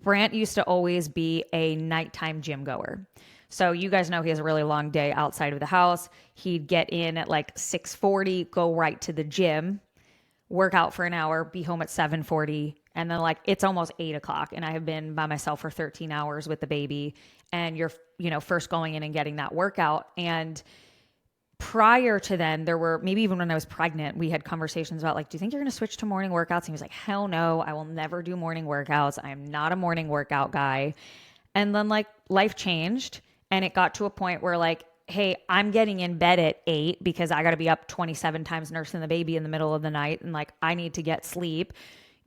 Brant used to always be a nighttime gym goer. So you guys know he has a really long day outside of the house. He'd get in at like 6:40, go right to the gym, work out for an hour, be home at 7:40, and then like it's almost 8 o'clock, and I have been by myself for 13 hours with the baby, and you're first going in and getting that workout. And prior to then, there were, maybe even when I was pregnant, we had conversations about like, do you think you're going to switch to morning workouts? And he was like, hell no, I will never do morning workouts. I am not a morning workout guy. And then like life changed, and it got to a point where like, hey, I'm getting in bed at 8 because I got to be up 27 times nursing the baby in the middle of the night, and like I need to get sleep.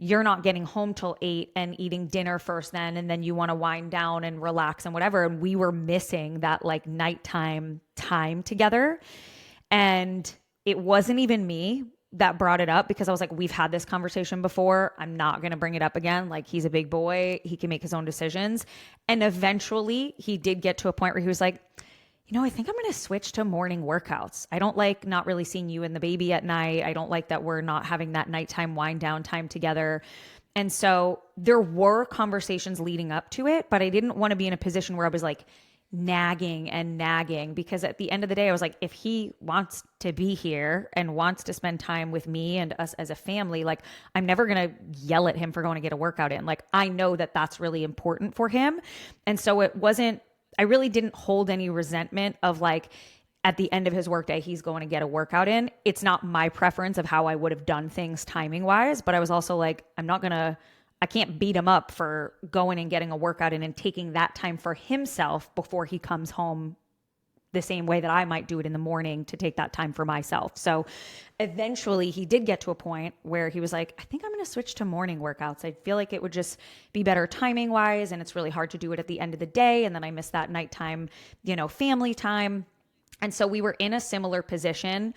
You're not getting home till 8 and eating dinner first then, and then you want to wind down and relax and whatever. And we were missing that like nighttime time together. And it wasn't even me that brought it up, because I was like, we've had this conversation before. I'm not going to bring it up again. Like, he's a big boy, he can make his own decisions. And eventually he did get to a point where he was like, I think I'm going to switch to morning workouts. I don't like not really seeing you and the baby at night. I don't like that we're not having that nighttime wind down time together. And so there were conversations leading up to it, but I didn't want to be in a position where I was like nagging and nagging, because at the end of the day, I was like, if he wants to be here and wants to spend time with me and us as a family, like I'm never going to yell at him for going to get a workout in. Like, I know that that's really important for him. And so I really didn't hold any resentment of like, at the end of his workday, he's going to get a workout in. It's not my preference of how I would have done things timing wise, but I was also like, I can't beat him up for going and getting a workout in and taking that time for himself before he comes home, the same way that I might do it in the morning to take that time for myself. So eventually he did get to a point where he was like, I think I'm going to switch to morning workouts. I feel like it would just be better timing wise. And it's really hard to do it at the end of the day. And then I miss that nighttime, family time. And so we were in a similar position,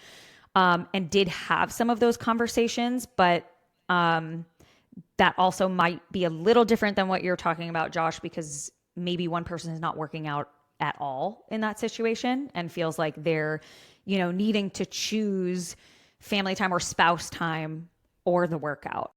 and did have some of those conversations, but, that also might be a little different than what you're talking about, Josh, because maybe one person is not working out at all in that situation and feels like they're, needing to choose family time or spouse time or the workout.